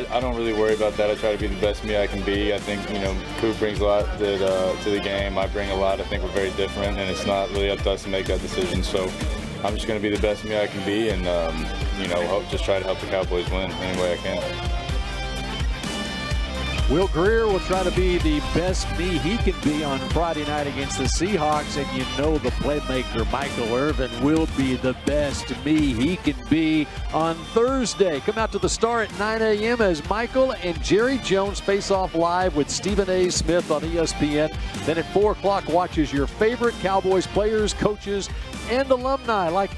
I don't really worry about that. I try to be the best me I can be. I think, Coop brings a lot to the game. I bring a lot. I think we're very different, and it's not really up to us to make that decision. So I'm just going to be the best me I can be, and, just try to help the Cowboys win any way I can. Will Greer will try to be the best me he can be on Friday night against the Seahawks, and the playmaker Michael Irvin will be the best me he can be on Thursday. Come out to the Star at 9 a.m. as Michael and Jerry Jones face off live with Stephen A. Smith on ESPN. Then at 4 o'clock, watches your favorite Cowboys players, coaches, and alumni like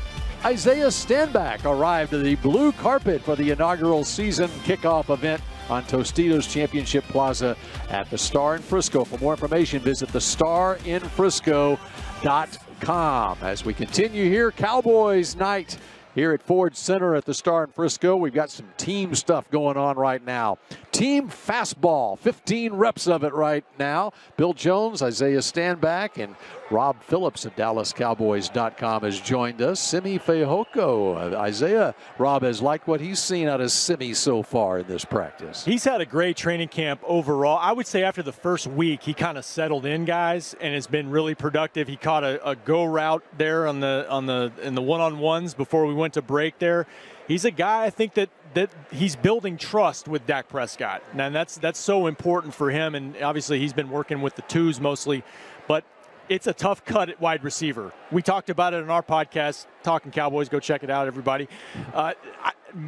Isaiah Stanback arrived to the blue carpet for the inaugural season kickoff event on Tostitos Championship Plaza at the Star in Frisco. For more information, visit thestarinfrisco.com. As we continue here, Cowboys Night here at Ford Center at the Star in Frisco. We've got some team stuff going on right now. Team fastball, 15 reps of it right now. Bill Jones, Isaiah Stanback, and Rob Phillips of DallasCowboys.com has joined us. Simi Fehoko. Isaiah, Rob has liked what he's seen out of Simi so far in this practice. He's had a great training camp overall. I would say after the first week, he kind of settled in, guys, and has been really productive. He caught a go route there in the one-on-ones before we went to break there. He's a guy, I think, that he's building trust with Dak Prescott. And that's so important for him. And obviously he's been working with the twos mostly. But it's a tough cut at wide receiver. We talked about it in our podcast, Talking Cowboys. Go check it out, everybody.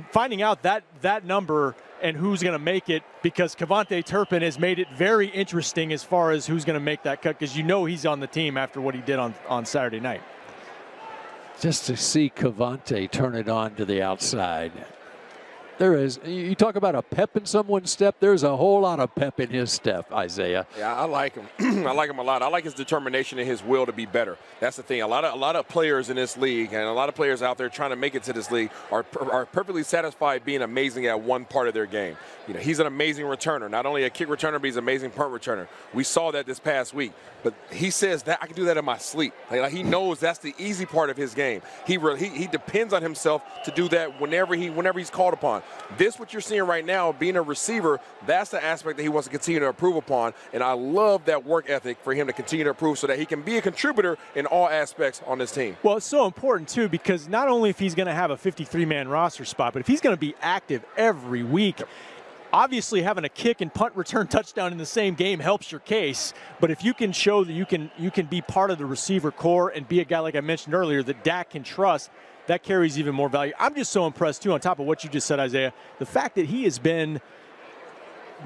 Finding out that number and who's going to make it, because Kevontae Turpin has made it very interesting as far as who's going to make that cut, because he's on the team after what he did on Saturday night. Just to see Kevontae turn it on to the outside. There is. You talk about a pep in someone's step. There's a whole lot of pep in his step, Isaiah. Yeah, I like him. I like him a lot. I like his determination and his will to be better. That's the thing. A lot of players in this league and a lot of players out there trying to make it to this league are perfectly satisfied being amazing at one part of their game. He's an amazing returner. Not only a kick returner, but he's an amazing punt returner. We saw that this past week. But he says that I can do that in my sleep. Like he knows that's the easy part of his game. He depends on himself to do that whenever he's called upon. This, what you're seeing right now, being a receiver, that's the aspect that he wants to continue to improve upon. And I love that work ethic for him to continue to improve so that he can be a contributor in all aspects on this team. Well, it's so important, too, because not only if he's going to have a 53-man roster spot, but if he's going to be active every week, obviously having a kick and punt return touchdown in the same game helps your case. But if you can show that you can be part of the receiver core and be a guy, like I mentioned earlier, that Dak can trust, that carries even more value. I'm just so impressed, too, on top of what you just said, Isaiah, the fact that he has been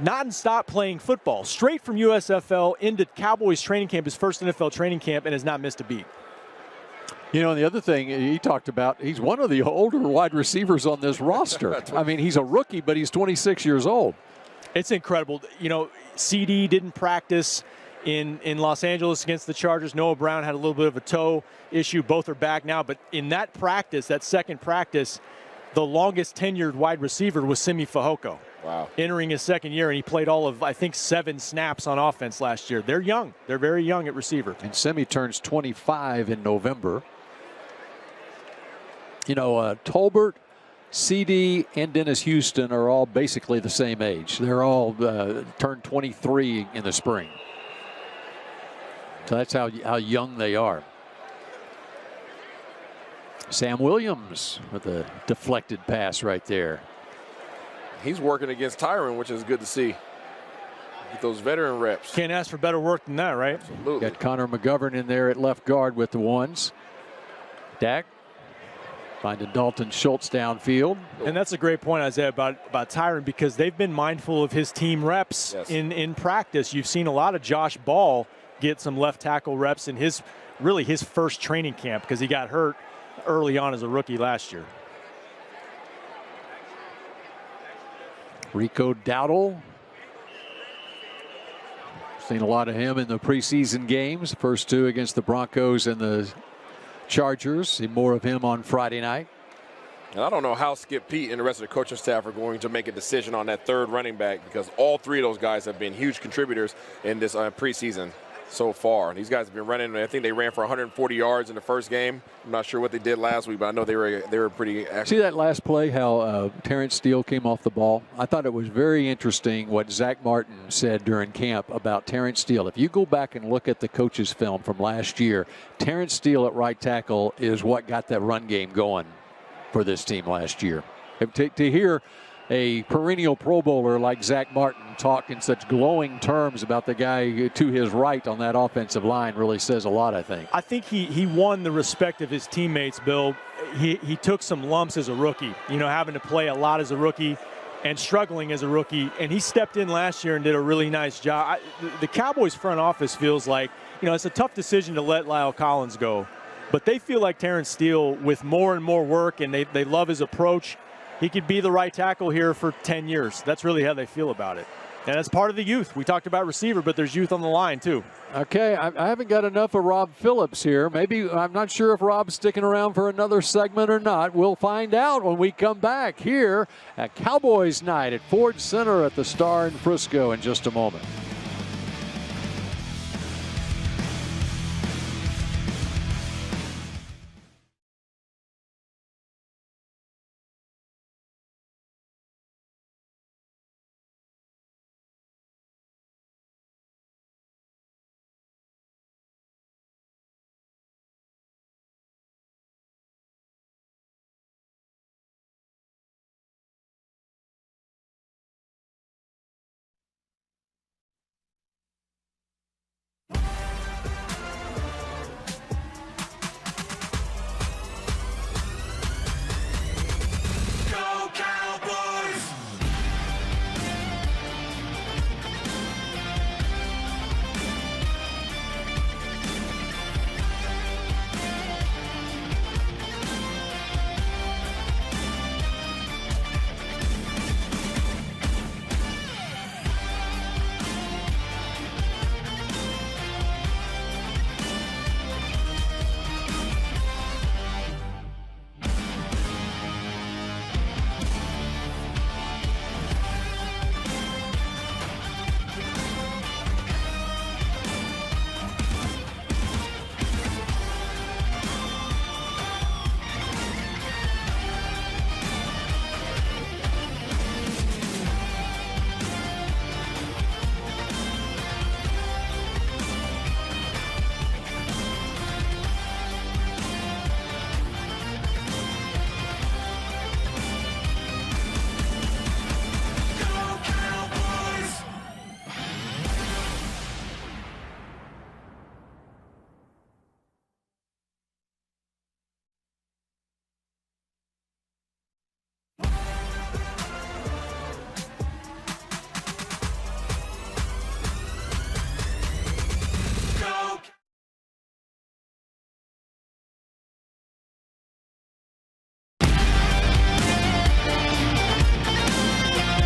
non-stop playing football, straight from USFL into Cowboys training camp, his first NFL training camp, and has not missed a beat. And the other thing he talked about, he's one of the older wide receivers on this roster. I mean, he's a rookie, but he's 26 years old. It's incredible. CD didn't practice in Los Angeles against the Chargers. Noah Brown had a little bit of a toe issue. Both are back now. But in that practice, that second practice, the longest tenured wide receiver was Simi Fehoko. Wow. Entering his second year, and he played all of, I think, 7 snaps on offense last year. They're young. They're very young at receiver. And Simi turns 25 in November. Tolbert, CD, and Dennis Houston are all basically the same age. They're all turned 23 in the spring. So that's how young they are. Sam Williams with a deflected pass right there. He's working against Tyron, which is good to see. Get those veteran reps. Can't ask for better work than that, right? Absolutely. Got Conor McGovern in there at left guard with the ones. Dak finding Dalton Schultz downfield. And that's a great point, Isaiah, about Tyron, because they've been mindful of his team reps in practice. You've seen a lot of Josh Ball get some left tackle reps in his first training camp, because he got hurt early on as a rookie last year. Rico Dowdle. Seen a lot of him in the preseason games. First 2 against the Broncos and the Chargers. See more of him on Friday night. And I don't know how Skip Pete and the rest of the coaching staff are going to make a decision on that third running back, because all 3 of those guys have been huge contributors in this preseason. so far. These guys have been running. I think they ran for 140 yards in the first game. I'm not sure what they did last week, but I know they were pretty active. See that last play, how Terrence Steele came off the ball? I thought it was very interesting what Zach Martin said during camp about Terrence Steele. If you go back and look at the coach's film from last year, Terrence Steele at right tackle is what got that run game going for this team last year. To hear a perennial Pro Bowler like Zach Martin talk in such glowing terms about the guy to his right on that offensive line really says a lot, I think. I think he won the respect of his teammates, Bill. He took some lumps as a rookie, having to play a lot as a rookie and struggling as a rookie, and he stepped in last year and did a really nice job. The Cowboys front office feels like, it's a tough decision to let Lyle Collins go, but they feel like Terrence Steele, with more and more work, and they love his approach, he could be the right tackle here for 10 years. That's really how they feel about it. And that's part of the youth. We talked about receiver, but there's youth on the line, too. Okay, I haven't got enough of Rob Phillips here. Maybe, I'm not sure if Rob's sticking around for another segment or not. We'll find out when we come back here at Cowboys Night at Ford Center at the Star in Frisco in just a moment.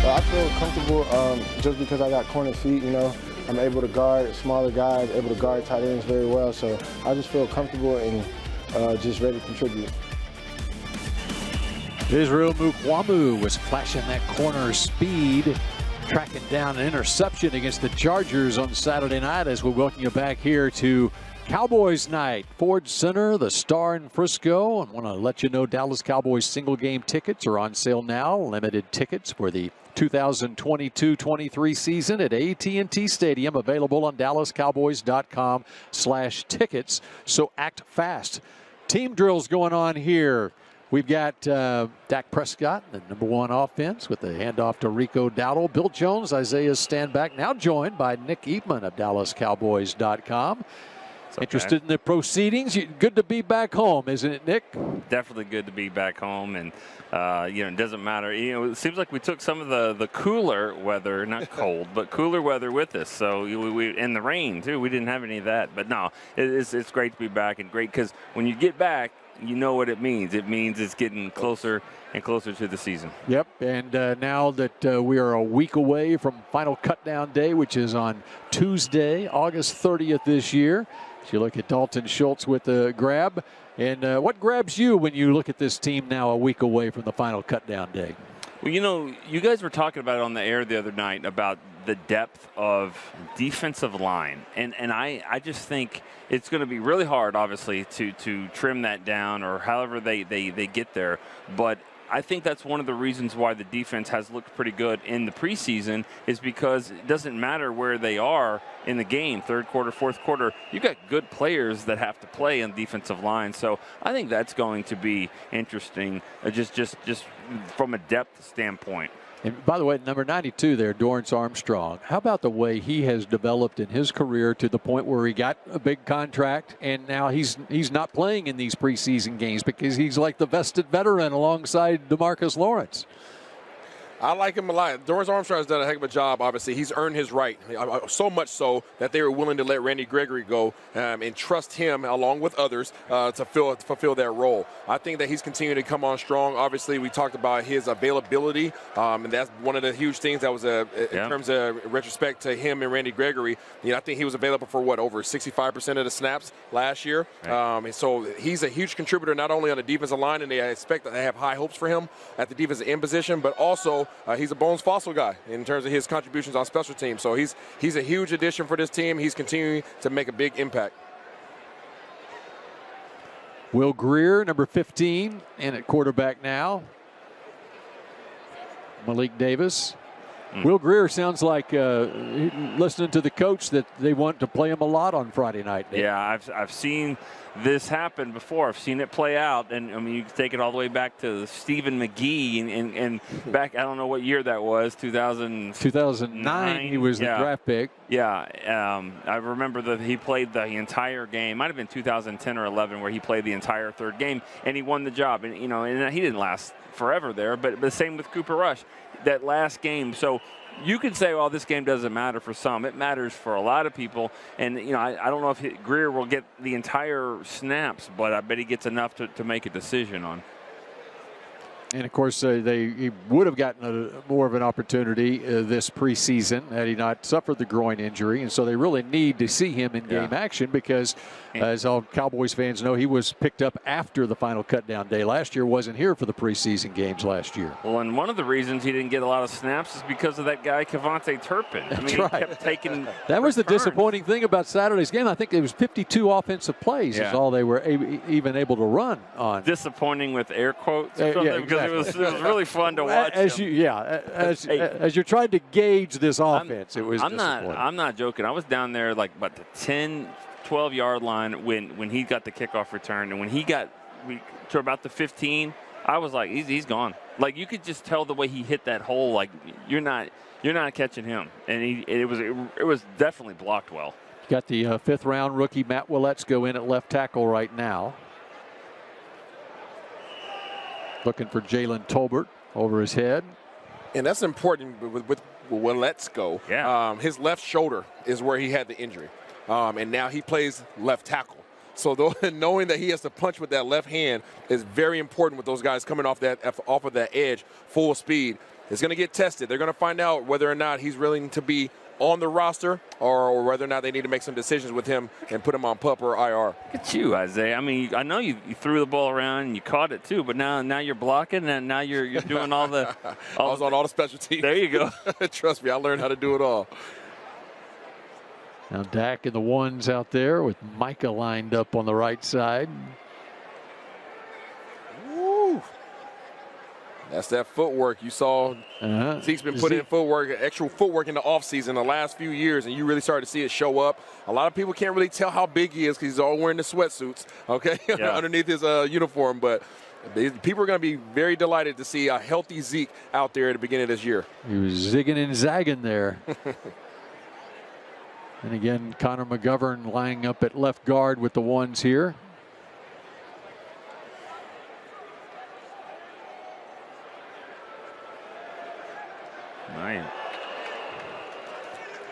I feel comfortable just because I got corner feet, I'm able to guard smaller guys, able to guard tight ends very well. So I just feel comfortable and just ready to contribute. Israel Mukuamu was flashing that corner speed, tracking down an interception against the Chargers on Saturday night as we welcome you back here to Cowboys Night, Ford Center, the Star in Frisco. I want to let you know Dallas Cowboys single game tickets are on sale now. Limited tickets for the 2022-23 season at AT&T Stadium, available on DallasCowboys.com/tickets. So act fast. Team drills going on here. We've got Dak Prescott, the #1 offense, with the handoff to Rico Dowdle. Bill Jones, Isaiah Stanback, now joined by Nick Eatman of DallasCowboys.com. Interested in the proceedings. Good to be back home, isn't it, Nick? Definitely good to be back home, and it doesn't matter. It seems like we took some of the cooler weather, not cold, but cooler weather with us. So we in the rain too. We didn't have any of that, but no, it's great to be back, and great because when you get back, you know what it means. It means it's getting closer and closer to the season. Yep, and now that we are a week away from Final Cutdown Day, which is on Tuesday, August 30th this year. As you look at Dalton Schultz with the grab. And what grabs you when you look at this team now a week away from the Final Cutdown Day? Well, you guys were talking about it on the air the other night about the depth of defensive line. And I just think it's going to be really hard, obviously, to trim that down or however they get there. But I think that's one of the reasons why the defense has looked pretty good in the preseason, is because it doesn't matter where they are in the game, third quarter, fourth quarter, you've got good players that have to play on defensive line. So I think that's going to be interesting, just from a depth standpoint. And by the way, number 92 there, Dorrance Armstrong. How about the way he has developed in his career to the point where he got a big contract, and now he's not playing in these preseason games because he's like the vested veteran alongside DeMarcus Lawrence. I like him a lot. Dorrance Armstrong has done a heck of a job, obviously. He's earned his right, so much so that they were willing to let Randy Gregory go and trust him, along with others, to fulfill that role. I think that he's continuing to come on strong. Obviously, we talked about his availability, and that's one of the huge things that was in terms of retrospect to him and Randy Gregory. I think he was available for, over 65% of the snaps last year. Right. So he's a huge contributor, not only on the defensive line, and they expect that they have high hopes for him at the defensive end position, but also he's a bones fossil guy in terms of his contributions on special teams. So he's a huge addition for this team. He's continuing to make a big impact. Will Greer, number 15, in at quarterback now. Malik Davis. Will Greer sounds like listening to the coach that they want to play him a lot on Friday night. Yeah, I've seen this happen before. I've seen it play out, and I mean, you can take it all the way back to Stephen McGee and back, I don't know what year that was, 2009 he was the draft pick. Yeah, I remember that he played the entire game. Might have been 2010 or 11 where he played the entire third game, and he won the job. And and he didn't last forever there, but the same with Cooper Rush, that last game. So you could say, well, this game doesn't matter for some. It matters for a lot of people. And, I don't know if Greer will get the entire snaps, but I bet he gets enough to make a decision on. And, of course, he would have gotten more of an opportunity this preseason had he not suffered the groin injury. And so they really need to see him in game action because, as all Cowboys fans know, he was picked up after the final cutdown day. Last year wasn't here for the preseason games last year. Well, and one of the reasons he didn't get a lot of snaps is because of that guy, Kevontae Turpin. That's he kept taking That was the disappointing thing about Saturday's game. I think it was 52 offensive plays is all they were even able to run on. Disappointing with air quotes or something, because it was really fun to watch. As you're trying to gauge this offense, it was disappointing. I'm not joking. I was down there like about the 10, 12-yard line when he got the kickoff return, and when he got to about the 15, I was like, he's gone. Like, you could just tell the way he hit that hole. Like, you're not catching him, and it was definitely blocked well. Got the fifth-round rookie Matt Willets go in at left tackle right now. Looking for Jalen Tolbert over his head. And that's important with Let's Go. Yeah. His left shoulder is where he had the injury. And now he plays left tackle. So knowing that he has to punch with that left hand is very important with those guys coming off of that edge full speed. It's going to get tested. They're going to find out whether or not he's willing to be on the roster or whether or not they need to make some decisions with him and put him on PUP or IR. Look at you, Isaiah. I mean, I know you threw the ball around and you caught it too, but now you're blocking and now you're doing all the. I was on all the special teams. There you go. Trust me, I learned how to do it all. Now Dak in the ones out there with Micah lined up on the right side. Woo. That's that footwork. You saw Zeke's been putting in footwork, actual footwork in the offseason the last few years, and you really started to see it show up. A lot of people can't really tell how big he is because he's all wearing the sweatsuits, underneath his uniform. But people are going to be very delighted to see a healthy Zeke out there at the beginning of this year. He was zigging and zagging there. And again, Conor McGovern lining up at left guard with the ones here. Right.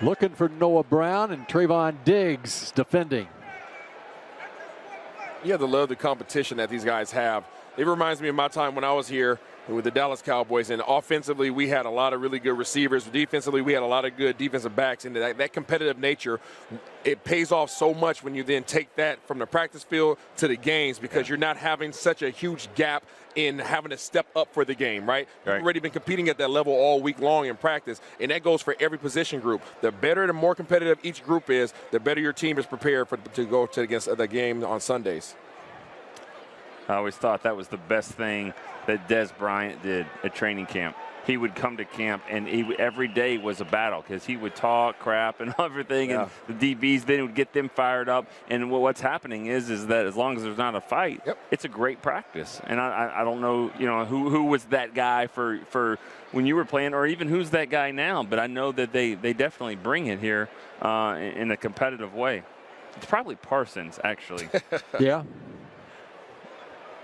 Looking for Noah Brown and Trayvon Diggs defending. You have to love the competition that these guys have. It reminds me of my time when I was here. with the Dallas Cowboys. And offensively, we had a lot of really good receivers. Defensively, we had a lot of good defensive backs. And that competitive nature, it pays off so much when you then take that from the practice field to the games, because you're not having such a huge gap in having to step up for the game, right? You've already been competing at that level all week long in practice, and that goes for every position group. The better, the more competitive each group is, the better your team is prepared to go against the game on Sundays. I always thought that was the best thing that Des Bryant did at training camp. He would come to camp, and every day was a battle, because he would talk crap and everything, and the DBs then would get them fired up. And what's happening is that as long as there's not a fight, it's a great practice. And I don't know, who was that guy for when you were playing, or even who's that guy now, but I know that they definitely bring it here in a competitive way. It's probably Parsons, actually. Yeah.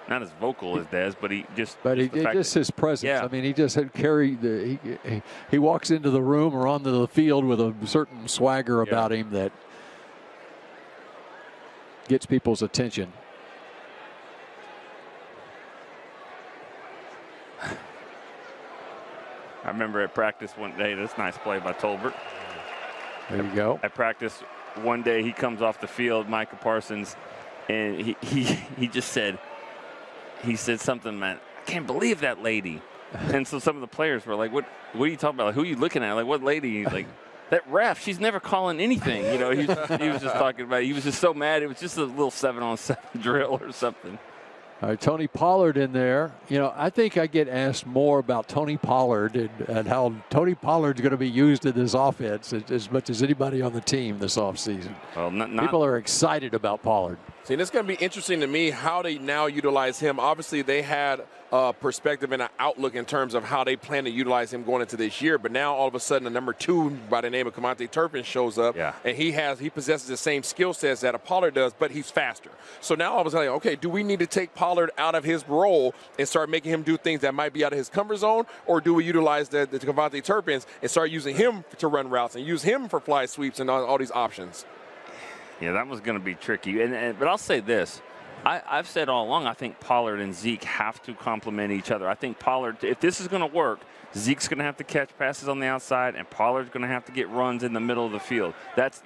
Not as vocal as Dez, but he just. But just his presence. Yeah. I mean, he just had carried he walks into the room or onto the field with a certain swagger about him that gets people's attention. I remember at practice one day, this nice play by Tolbert. There you go. At practice one day, he comes off the field, Micah Parsons, and he just said. He said something, man, I can't believe that lady. And so some of the players were like, what are you talking about? Like, who are you looking at? Like, what lady? He's like, that ref, she's never calling anything. He was just talking about it. He was just so mad. It was just a little 7-on-7 drill or something. All right, Tony Pollard in there. I think I get asked more about Tony Pollard and how Tony Pollard's going to be used in this offense as much as anybody on the team this offseason. Well, people are excited about Pollard. See, and it's going to be interesting to me how they now utilize him. Obviously, they had a perspective and an outlook in terms of how they plan to utilize him going into this year. But now, all of a sudden, the number 2 by the name of Kamante Turpin shows up, and he possesses the same skill sets that a Pollard does, but he's faster. So now all of a sudden, okay, do we need to take Pollard out of his role and start making him do things that might be out of his comfort zone, or do we utilize the Kamante Turpins and start using him to run routes and use him for fly sweeps and all these options? Yeah, that was going to be tricky. But I'll say this. I've said all along, I think Pollard and Zeke have to complement each other. I think Pollard, if this is going to work, Zeke's going to have to catch passes on the outside, and Pollard's going to have to get runs in the middle of the field.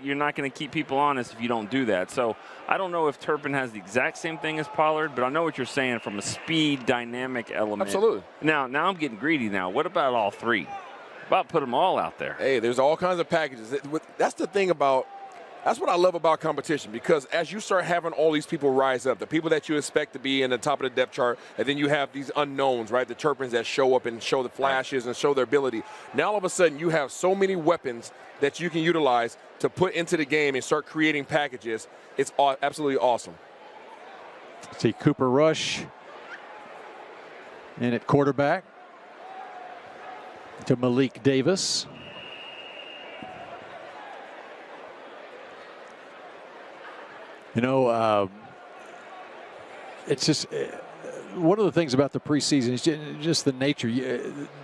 You're not going to keep people honest if you don't do that. So I don't know if Turpin has the exact same thing as Pollard, but I know what you're saying from a speed, dynamic element. Absolutely. Now I'm getting greedy now. What about all three? About put them all out there. Hey, there's all kinds of packages. That's the thing about – that's what I love about competition, because as you start having all these people rise up, the people that you expect to be in the top of the depth chart, and then you have these unknowns, right, the Turpins that show up and show the flashes and show their ability. Now all of a sudden you have so many weapons that you can utilize to put into the game and start creating packages. It's absolutely awesome. See Cooper Rush in at quarterback to Malik Davis. It's just one of the things about the preseason is just the nature.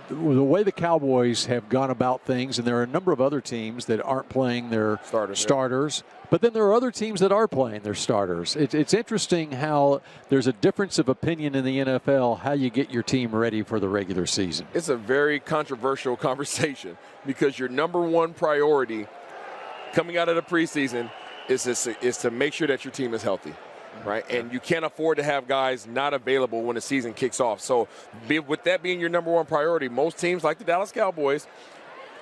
The way the Cowboys have gone about things, and there are a number of other teams that aren't playing their starters, but then there are other teams that are playing their starters. It's interesting how there's a difference of opinion in the NFL how you get your team ready for the regular season. It's a very controversial conversation, because your number one priority coming out of the preseason is to make sure that your team is healthy, right? And you can't afford to have guys not available when the season kicks off. So with that being your number one priority, most teams like the Dallas Cowboys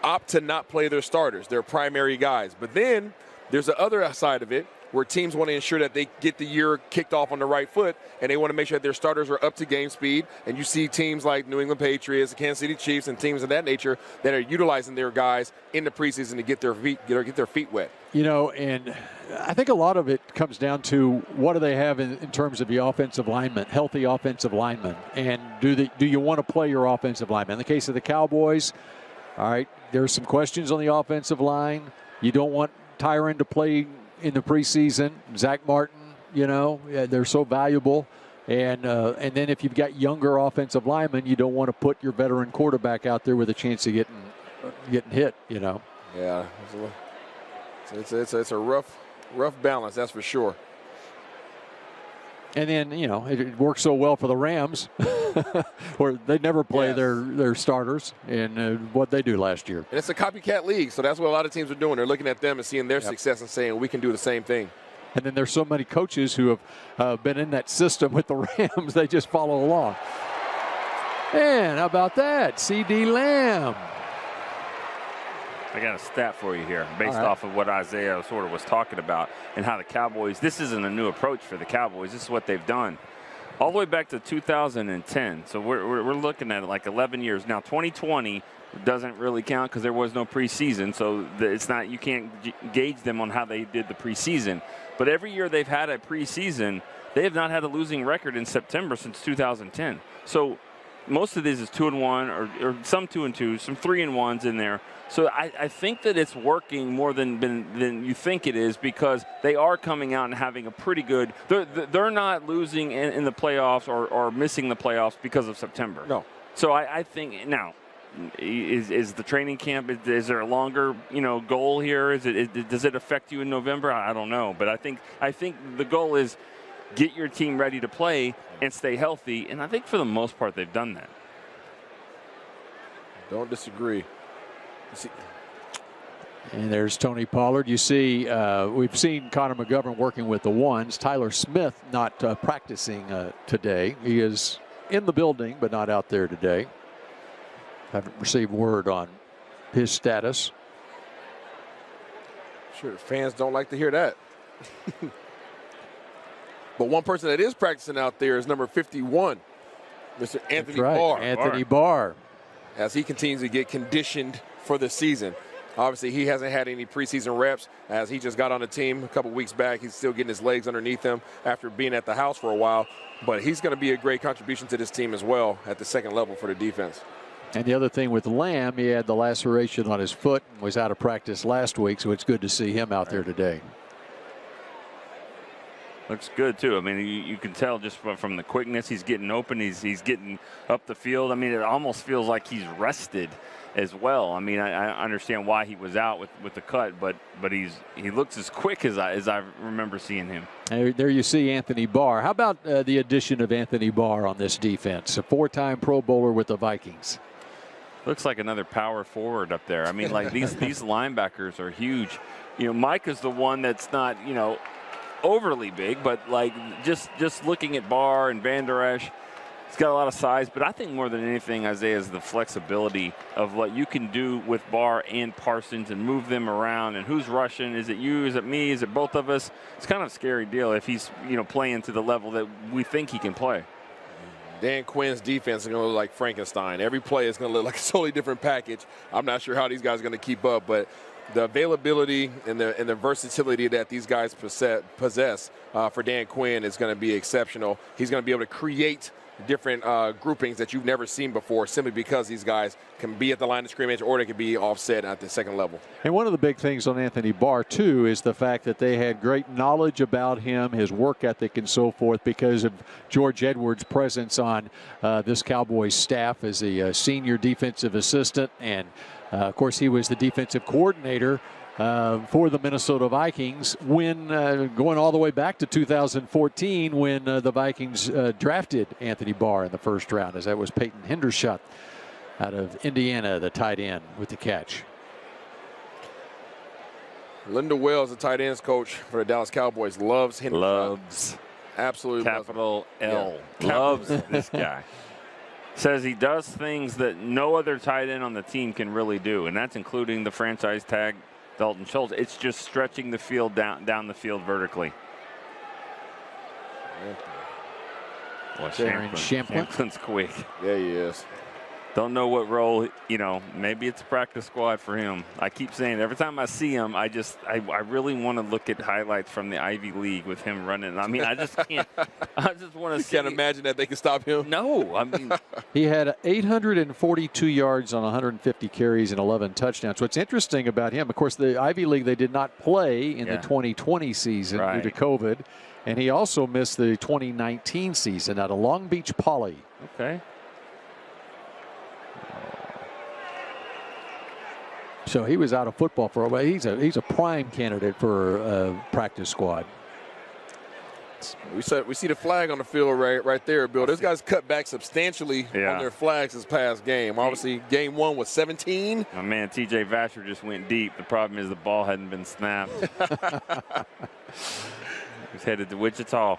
opt to not play their starters, their primary guys. But then there's the other side of it, where teams want to ensure that they get the year kicked off on the right foot, and they want to make sure that their starters are up to game speed. And you see teams like New England Patriots, the Kansas City Chiefs, and teams of that nature that are utilizing their guys in the preseason to get their feet wet. And I think a lot of it comes down to what do they have in terms of the offensive linemen, healthy offensive linemen, and do you want to play your offensive linemen? In the case of the Cowboys, all right, there's some questions on the offensive line. You don't want Tyron to play in the preseason. Zach Martin, they're so valuable. And then if you've got younger offensive linemen, you don't want to put your veteran quarterback out there with a chance of getting hit, Yeah, it's a rough balance, that's for sure. And then, you know, it works so well for the Rams, where they never play their starters in what they do last year. And it's a copycat league, so that's what a lot of teams are doing. They're looking at them and seeing their success and saying, we can do the same thing. And then there's so many coaches who have been in that system with the Rams, they just follow along. And how about that? C.D. Lamb. I got a stat for you here based off of what Isaiah sort of was talking about and how the Cowboys, this isn't a new approach for the Cowboys. This is what they've done all the way back to 2010. So we're looking at it like 11 years. Now, 2020 doesn't really count because there was no preseason. So it's not, you can't gauge them on how they did the preseason. But every year they've had a preseason, they have not had a losing record in September since 2010. So most of this is 2-1 or some 2-2, some 3-1s in there. So I think that it's working more than you think it is because they are coming out and having a pretty good. They're not losing in the playoffs or missing the playoffs because of September. No. So I think now is the training camp. Is there a longer goal here? Does it affect you in November? I don't know, but I think the goal is get your team ready to play and stay healthy. And I think for the most part they've done that. Don't disagree. And there's Tony Pollard. You see, we've seen Conor Mcgovern working with the ones. Tyler Smith not practicing today. He is in the building, but not out there today. Haven't received word on his status. Sure, fans don't like to hear that. But one person that is practicing out there is number 51, Mr. Anthony Barr. Anthony Barr. As he continues to get conditioned for the season. Obviously, he hasn't had any preseason reps as he just got on the team a couple weeks back. He's still getting his legs underneath him after being at the house for a while. But he's going to be a great contribution to this team as well at the second level for the defense. And the other thing with Lamb, he had the laceration on his foot and was out of practice last week, so it's good to see him out there today. Looks good, too. I mean, you can tell just from the quickness. He's getting open. He's getting up the field. I mean, it almost feels like he's rested as well. I mean, I understand why he was out with the cut, but he looks as quick as I remember seeing him. There you see Anthony Barr. How about the addition of Anthony Barr on this defense? A 4-time Pro Bowler with the Vikings. Looks like another power forward up there. I mean, like these linebackers are huge. Micah's the one that's not, overly big, but like just looking at Barr and Van Der Esch, he's got a lot of size, but I think more than anything, Isaiah, is the flexibility of what you can do with Barr and Parsons and move them around and who's rushing. Is it you? Is it me? Is it both of us? It's kind of a scary deal if he's playing to the level that we think he can play. Dan Quinn's defense is going to look like Frankenstein. Every play is going to look like a totally different package. I'm not sure how these guys are going to keep up, but the availability and the versatility that these guys possess for Dan Quinn is going to be exceptional. He's going to be able to create different groupings that you've never seen before simply because these guys can be at the line of scrimmage or they can be offset at the second level. And one of the big things on Anthony Barr, too, is the fact that they had great knowledge about him, his work ethic and so forth because of George Edwards' presence on this Cowboys staff as a senior defensive assistant. And, of course, he was the defensive coordinator for the Minnesota Vikings when going all the way back to 2014 when the Vikings drafted Anthony Barr in the first round, as that was Peyton Hendershot out of Indiana, the tight end with the catch. Linda Wells, the tight ends coach for the Dallas Cowboys, loves Hendershot. Loves. Absolutely. Capital L. Yeah. Loves this guy. Says he does things that no other tight end on the team can really do, and that's including the franchise tag Dalton Schultz. It's just stretching the field down the field vertically. Well, Shamplin's quick. Yeah, he is. Don't know what role, maybe it's a practice squad for him. I keep saying every time I see him, I really want to look at highlights from the Ivy League with him running. I mean, I just can't. I just want to see. Can't imagine that they can stop him. No, I mean. He had 842 yards on 150 carries and 11 touchdowns. What's interesting about him, of course, the Ivy League, they did not play in the 2020 season due to COVID. And he also missed the 2019 season out of Long Beach Poly. Okay. So he was out of football for a while. He's a prime candidate for a practice squad. defense. We see the flag on the field right there, Bill. Those guys cut back substantially on their flags this past game. Obviously, game 1 was 17. My man T.J. Vasher just went deep. The problem is the ball hadn't been snapped. He's headed to Wichita.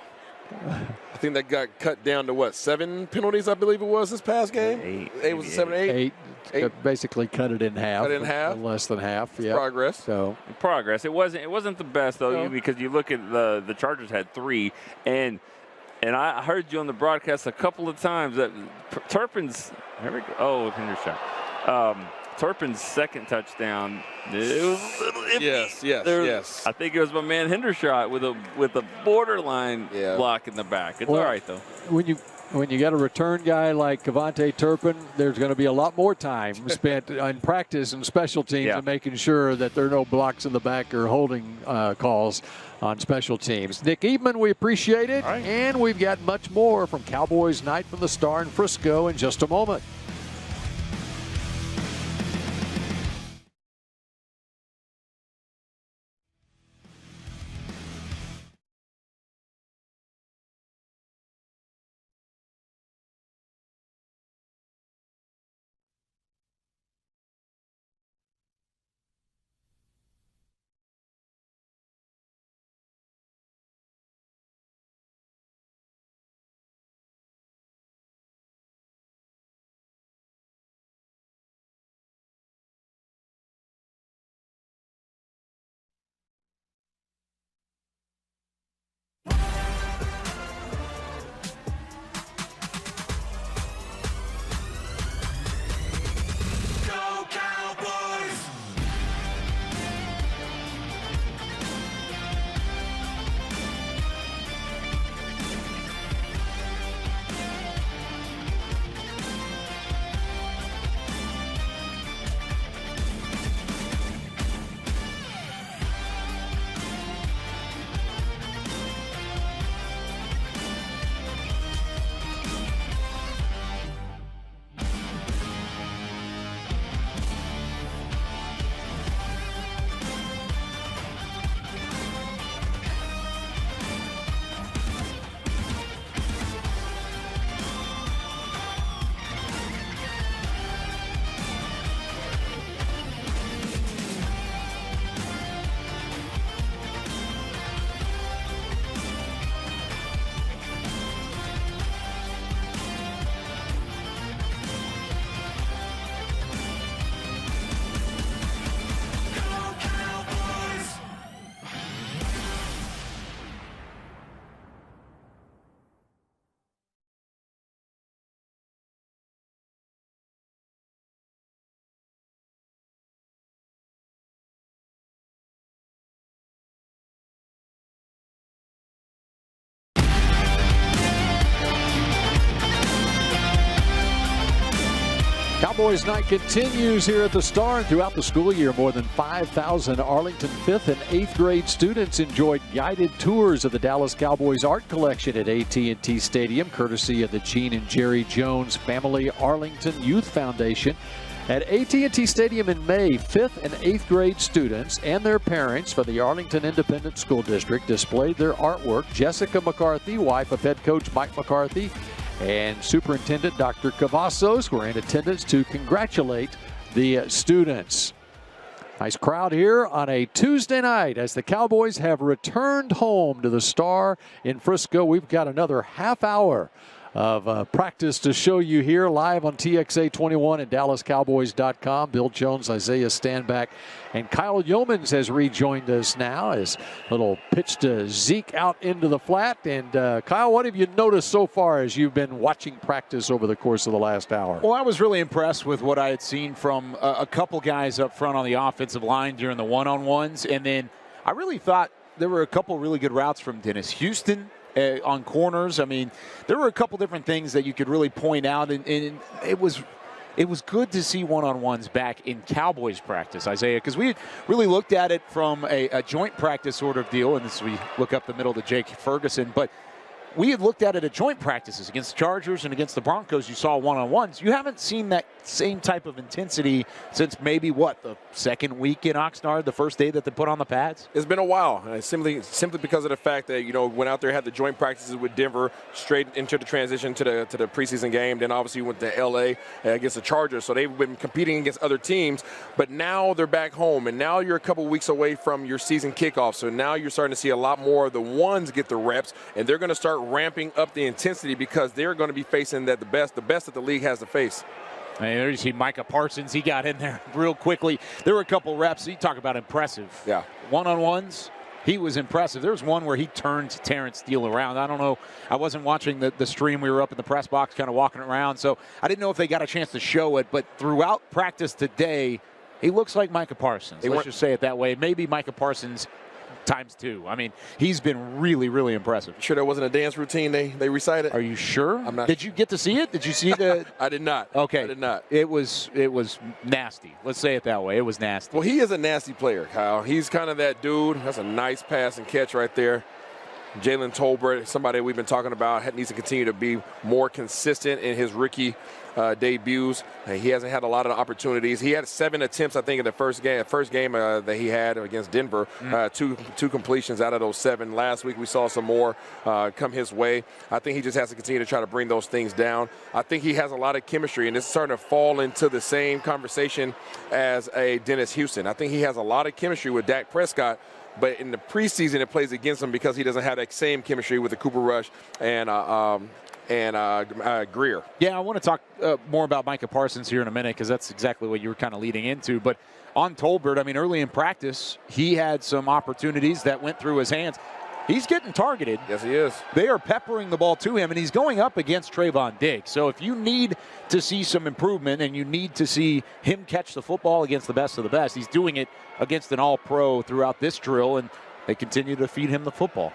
I think that got cut down to, what, 7 penalties, I believe it was this past game? 8 was it 7 or 8? 8. Basically cut it in half. Cut it in half? Less than half, yeah. Progress. So Progress. It wasn't the best, though, because you look at the Chargers had 3, and I heard you on the broadcast a couple of times that Turpin's – here we go. Oh, Hendershot. Turpin's second touchdown, it was a little iffy. Yes. I think it was my man Hendershot with a borderline block in the back. It's all right, though. When you got a return guy like Kevontae Turpin, there's going to be a lot more time spent in practice and special teams and making sure that there are no blocks in the back or holding calls on special teams. Nick Eatman, we appreciate it. Right. And we've got much more from Cowboys Night from the Star in Frisco in just a moment. Cowboys Night continues here at the Star, and throughout the school year, more than 5,000 Arlington 5th and 8th grade students enjoyed guided tours of the Dallas Cowboys art collection at AT&T Stadium, courtesy of the Gene and Jerry Jones Family Arlington Youth Foundation. At AT&T Stadium in May, 5th and 8th grade students and their parents for the Arlington Independent School District displayed their artwork. Jessica McCarthy, wife of head coach Mike McCarthy, and Superintendent Dr. Cavazos were in attendance to congratulate the students. Nice crowd here on a Tuesday night as the Cowboys have returned home to the Star in Frisco. We've got another half hour of practice to show you here live on TXA 21 and DallasCowboys.com. Bill Jones, Isaiah Stanback, and Kyle Yeomans has rejoined us now as little pitch to Zeke out into the flat. And Kyle, what have you noticed so far as you've been watching practice over the course of the last hour? Well, I was really impressed with what I had seen from a couple guys up front on the offensive line during the one-on-ones. And then I really thought there were a couple really good routes from Dennis Houston on corners. I mean, there were a couple different things that you could really point out, and it was good to see one-on-ones back in Cowboys practice, Isaiah, because we had really looked at it from a joint practice sort of deal, and this we look up the middle to Jake Ferguson, but we had looked at it at joint practices against the Chargers and against the Broncos. You saw one-on-ones. You haven't seen that same type of intensity since maybe, the second week in Oxnard, the first day that they put on the pads? It's been a while, simply because of the fact that, went out there, had the joint practices with Denver, straight into the transition to the preseason game. Then obviously went to L.A. Against the Chargers. So they've been competing against other teams. But now they're back home, and now you're a couple weeks away from your season kickoff. So now you're starting to see a lot more of the ones get the reps, and they're going to start ramping up the intensity because they're going to be facing the best that the league has to face. And there you see Micah Parsons. He got in there real quickly. There were a couple reps. You talk about impressive. Yeah. One-on-ones, he was impressive. There was one where he turned Terrence Steele around. I don't know. I wasn't watching the stream. We were up in the press box kind of walking around, so I didn't know if they got a chance to show it. But throughout practice today, he looks like Micah Parsons. Let's just say it that way. Maybe Micah Parsons times 2. I mean, he's been really, really impressive. Sure there wasn't a dance routine they recited? Are you sure? I'm not. Did you get to see it? Did you see the? I did not. Okay. I did not. It was nasty. Let's say it that way. It was nasty. Well, he is a nasty player, Kyle. He's kind of that dude. That's a nice pass and catch right there. Jalen Tolbert, somebody we've been talking about, needs to continue to be more consistent in his rookie debuts. He hasn't had a lot of opportunities. He had 7 attempts, I think, in the first game that he had against Denver. Two completions out of those 7. Last week we saw some more come his way. I think he just has to continue to try to bring those things down. I think he has a lot of chemistry, and it's starting to fall into the same conversation as a Dennis Houston. I think he has a lot of chemistry with Dak Prescott, but in the preseason it plays against him because he doesn't have that same chemistry with the Cooper Rush and Greer. Yeah, I want to talk more about Micah Parsons here in a minute because that's exactly what you were kind of leading into. But on Tolbert, I mean, early in practice, he had some opportunities that went through his hands. He's getting targeted. Yes, he is. They are peppering the ball to him, and he's going up against Trayvon Diggs. So if you need to see some improvement and you need to see him catch the football against the best of the best, he's doing it against an all-pro throughout this drill, and they continue to feed him the football.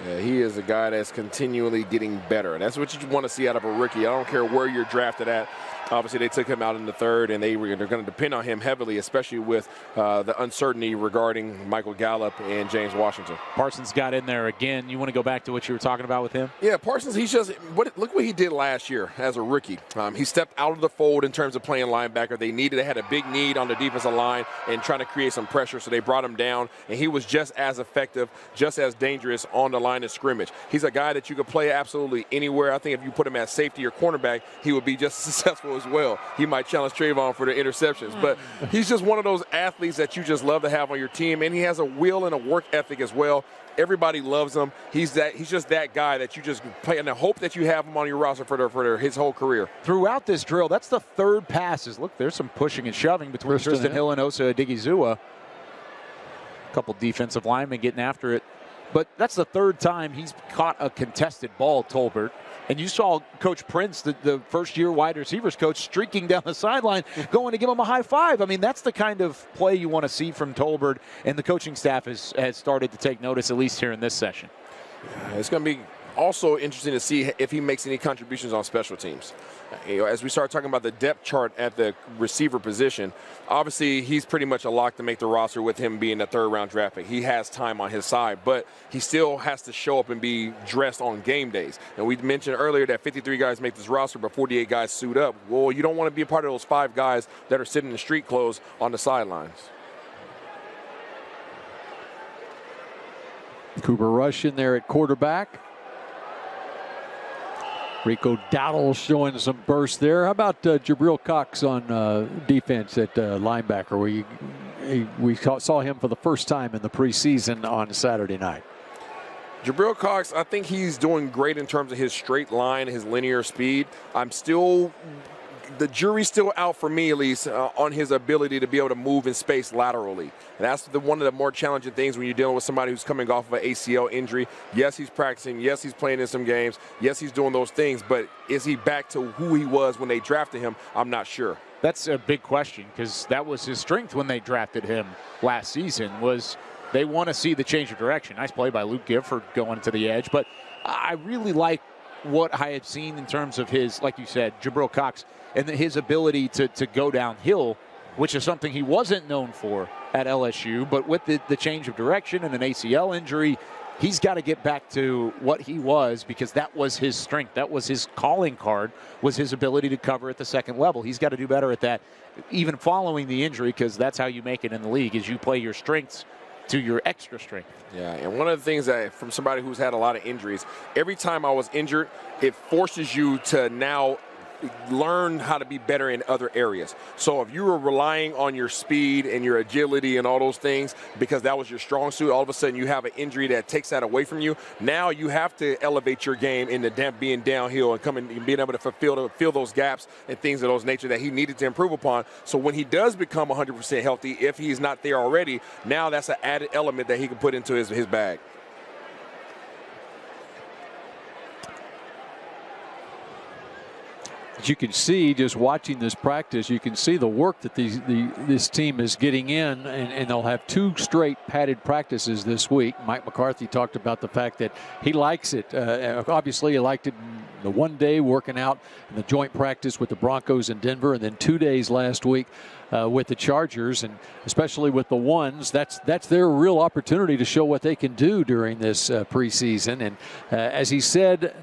Yeah, he is a guy that's continually getting better, and that's what you want to see out of a rookie. I don't care where you're drafted at. Obviously, they took him out in the 3rd, and they're going to depend on him heavily, especially with the uncertainty regarding Michael Gallup and James Washington. Parsons got in there again. You want to go back to what you were talking about with him? Yeah, Parsons, look what he did last year as a rookie. He stepped out of the fold in terms of playing linebacker. They had a big need on the defensive line and trying to create some pressure, so they brought him down, and he was just as effective, just as dangerous on the line of scrimmage. He's a guy that you could play absolutely anywhere. I think if you put him at safety or cornerback, he would be just as successful as well. He might challenge Trayvon for the interceptions, but he's just one of those athletes that you just love to have on your team, and he has a will and a work ethic as well. Everybody loves him. He's just that guy that you just play, and I hope that you have him on your roster for his whole career. Throughout this drill, that's the 3rd passes. Look, there's some pushing and shoving between Tristan Hill and Osa Odigizua. A couple defensive linemen getting after it. But that's the 3rd time he's caught a contested ball, Tolbert. And you saw Coach Prince, the first-year wide receivers coach, streaking down the sideline, going to give him a high five. I mean, that's the kind of play you want to see from Tolbert, and the coaching staff has started to take notice, at least here in this session. It's going to be also interesting to see if he makes any contributions on special teams. As we start talking about the depth chart at the receiver position, obviously he's pretty much a lock to make the roster with him being a 3rd-round draft pick. He has time on his side, but he still has to show up and be dressed on game days. And we mentioned earlier that 53 guys make this roster, but 48 guys suit up. Well, you don't want to be a part of those 5 guys that are sitting in street clothes on the sidelines. Cooper Rush in there at quarterback. Rico Dowdle showing some burst there. How about Jabril Cox on defense at linebacker? We saw him for the first time in the preseason on Saturday night. Jabril Cox, I think he's doing great in terms of his straight line, his linear speed. The jury's still out for me, at least, on his ability to be able to move in space laterally. And that's one of the more challenging things when you're dealing with somebody who's coming off of an ACL injury. Yes, he's practicing. Yes, he's playing in some games. Yes, he's doing those things. But is he back to who he was when they drafted him? I'm not sure. That's a big question because that was his strength when they drafted him last season, was they want to see the change of direction. Nice play by Luke Gifford going to the edge. But I really like what I had seen in terms of his, like you said, Jabril Cox, and his ability to go downhill, which is something he wasn't known for at LSU. But with the change of direction and an ACL injury, he's got to get back to what he was, because that was his strength. That was his calling card, was his ability to cover at the second level. He's got to do better at that, even following the injury, because that's how you make it in the league, is you play your strengths to your extra strength. Yeah, and one of the things that, from somebody who's had a lot of injuries, every time I was injured, it forces you to now learn how to be better in other areas. So if you were relying on your speed and your agility and all those things because that was your strong suit, all of a sudden you have an injury that takes that away from you. Now you have to elevate your game into being downhill and coming and being able to fill those gaps and things of those nature that he needed to improve upon. So when he does become 100% healthy, if he's not there already, now that's an added element that he can put into his bag. As you can see, just watching this practice, you can see the work that this team is getting in, and they'll have 2 straight padded practices this week. Mike McCarthy talked about the fact that he likes it. Obviously, he liked it the one day working out in the joint practice with the Broncos in Denver, and then 2 days last week with the Chargers, and especially with the ones, that's their real opportunity to show what they can do during this preseason. And as he said,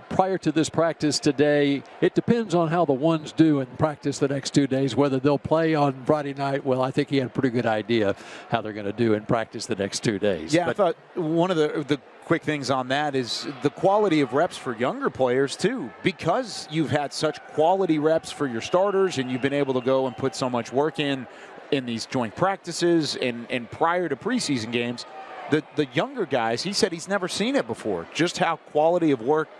prior to this practice today, it depends on how the ones do in practice the next 2 days, whether they'll play on Friday night. Well, I think he had a pretty good idea how they're going to do in practice the next 2 days. Yeah, I thought one of the quick things on that is the quality of reps for younger players too, because you've had such quality reps for your starters and you've been able to go and put so much work in these joint practices and prior to preseason games. The younger guys, he said he's never seen it before, just how quality of work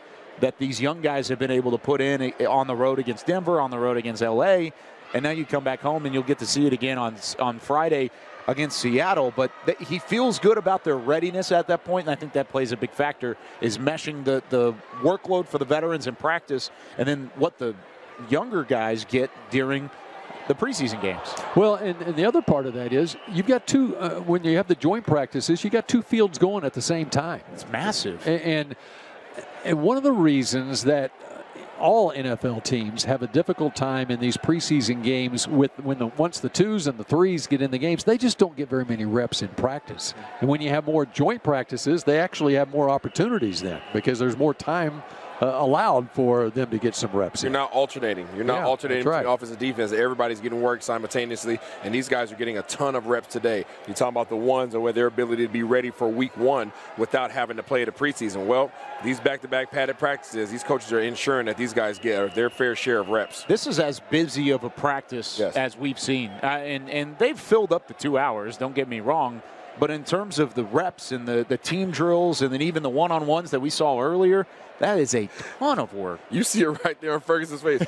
that these young guys have been able to put in on the road against Denver, on the road against LA, and now you come back home and you'll get to see it again on Friday against Seattle. But he feels good about their readiness at that point, and I think that plays a big factor, is meshing the workload for the veterans in practice and then what the younger guys get during the preseason games. Well, and the other part of that is you've got when you have the joint practices, you got 2 fields going at the same time. It's massive. And one of the reasons that all NFL teams have a difficult time in these preseason games once the 2s and the 3s get in the games, they just don't get very many reps in practice. And when you have more joint practices, they actually have more opportunities then, because there's more time allowed for them to get some reps. You're not alternating. You're not alternating between offense and defense. Everybody's getting work simultaneously, and these guys are getting a ton of reps today. You're talking about the ones and their ability to be ready for week 1 without having to play the preseason. Well, these back-to-back padded practices, these coaches are ensuring that these guys get their fair share of reps. This is as busy of a practice as we've seen, and they've filled up the 2 hours, don't get me wrong. But in terms of the reps and the team drills and then even the one-on-ones that we saw earlier, that is a ton of work. You see it right there on Ferguson's face.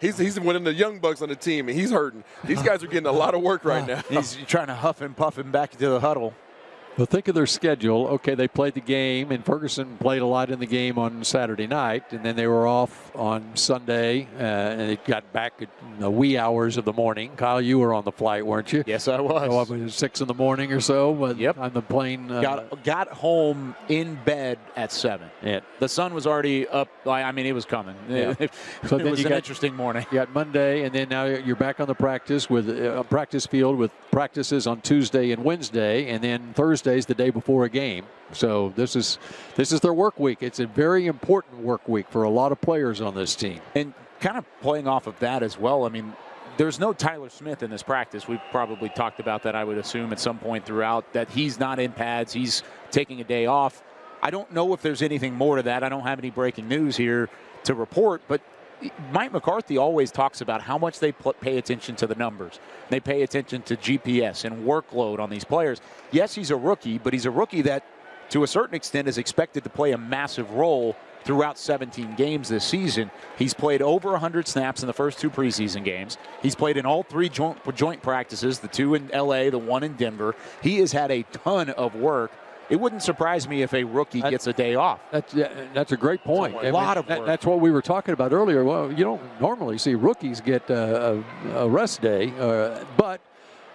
He's one of the young bucks on the team, and he's hurting. These guys are getting a lot of work right now. He's trying to huff and puff him back into the huddle. Well, think of their schedule. Okay, they played the game, and Ferguson played a lot in the game on Saturday night, and then they were off on Sunday, and they got back in the wee hours of the morning. Kyle, you were on the flight, weren't you? Yes, I was. So, 6 in the morning or so, but on the plane. Got home in bed at 7. Yeah. The sun was already up. I mean, it was coming. Yeah. So it was an interesting morning. You got Monday, and then now you're back on the practice field with practices on Tuesday and Wednesday, and then Thursday's the day before a game. So this is their work week. It's a very important work week for a lot of players on this team. And kind of playing off of that as well, I mean, there's no Tyler Smith in this practice. We've probably talked about that, I would assume, at some point throughout, that he's not in pads. He's taking a day off. I don't know if there's anything more to that. I don't have any breaking news here to report, but Mike McCarthy always talks about how much they pay attention to the numbers. They pay attention to GPS and workload on these players. Yes, he's a rookie, but he's a rookie that, to a certain extent, is expected to play a massive role throughout 17 games this season. He's played over 100 snaps in the first 2 preseason games. He's played in all 3 joint practices, the 2 in LA, the 1 in Denver. He has had a ton of work. It wouldn't surprise me if a rookie gets a day off. That's a great point. A lot of work. That's what we were talking about earlier. Well, you don't normally see rookies get a rest day, but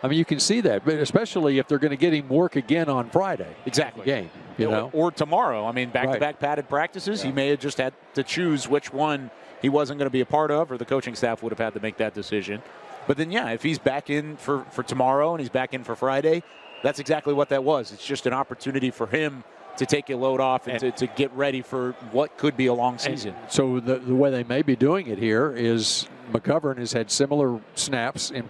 I mean, you can see that, but especially if they're going to get him work again on Friday. Exactly. Game, you know, or tomorrow. I mean, back-to-back padded practices. He may have just had to choose which one he wasn't going to be a part of, or the coaching staff would have had to make that decision. But then, if he's back in for tomorrow and he's back in for Friday, that's exactly what that was. It's just an opportunity for him to take a load off and to get ready for what could be a long season. So the way they may be doing it here is McGovern has had similar snaps in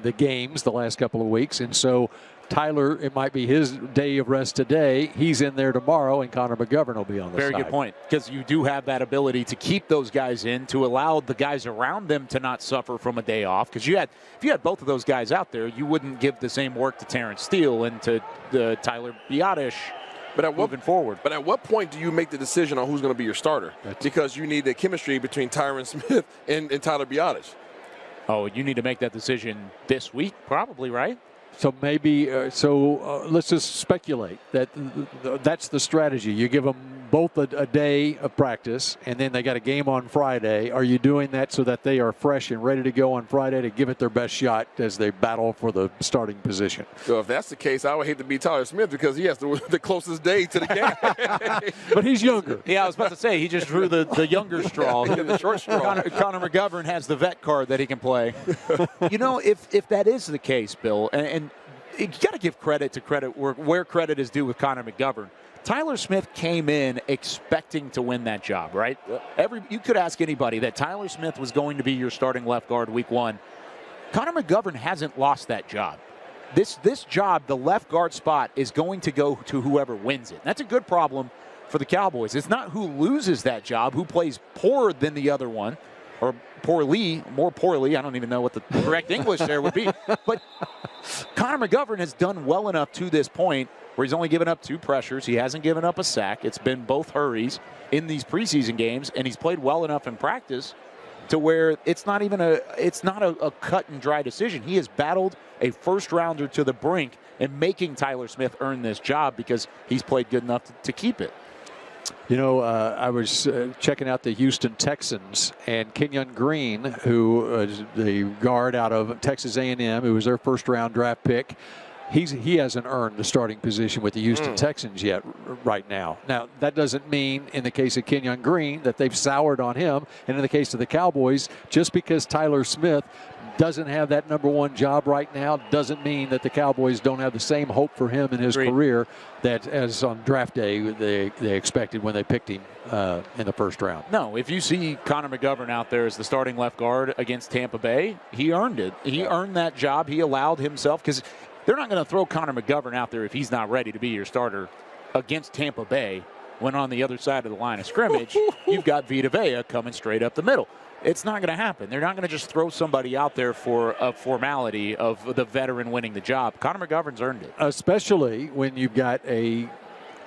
the games the last couple of weeks, and so Tyler, it might be his day of rest today. He's in there tomorrow, and Conor McGovern will be on the side. Very good point, because you do have that ability to keep those guys in, to allow the guys around them to not suffer from a day off. Because if you had both of those guys out there, you wouldn't give the same work to Terrence Steele and to Tyler Biadasz. Moving forward. But at what point do you make the decision on who's going to be your starter? Because you need the chemistry between Tyron Smith and Tyler Biadasz. Oh, you need to make that decision this week, probably, right? So maybe, let's just speculate that that's the strategy. You give them both a day of practice, and then they got a game on Friday. Are you doing that so that they are fresh and ready to go on Friday to give it their best shot as they battle for the starting position? So if that's the case, I would hate to be Tyler Smith because he has the closest day to the game. But he's younger. Yeah, I was about to say, he just drew the younger straw. The short straw. Conor McGovern has the vet card that he can play. If that is the case, Bill, and you got to give credit to credit where credit is due with Conor McGovern. Tyler Smith came in expecting to win that job, right? You could ask anybody that Tyler Smith was going to be your starting left guard week 1. Conor McGovern hasn't lost that job. This job, the left guard spot, is going to go to whoever wins it. That's a good problem for the Cowboys. It's not who loses that job, who plays poorer than the other one, or more poorly. I don't even know what the correct English there would be. But Conor McGovern has done well enough to this point where he's only given up 2 pressures. He hasn't given up a sack. It's been both hurries in these preseason games, and he's played well enough in practice to where it's not a cut and dry decision. He has battled a first rounder to the brink and making Tyler Smith earn this job because he's played good enough to keep it. I was checking out the Houston Texans, and Kenyon Green, who is the guard out of Texas A&M, who was their first-round draft pick, he hasn't earned the starting position with the Houston Texans yet right now. Now, that doesn't mean, in the case of Kenyon Green, that they've soured on him. And in the case of the Cowboys, just because Tyler Smith doesn't have that number 1 job right now doesn't mean that the Cowboys don't have the same hope for him in his career that as on draft day they expected when they picked him in the first round. No, if you see Conor McGovern out there as the starting left guard against Tampa Bay, he earned it. He earned that job. He allowed himself, because they're not going to throw Conor McGovern out there if he's not ready to be your starter against Tampa Bay when on the other side of the line of scrimmage, you've got Vita Vea coming straight up the middle. It's not going to happen. They're not going to just throw somebody out there for a formality of the veteran winning the job. Conor McGovern's earned it. Especially when you've got a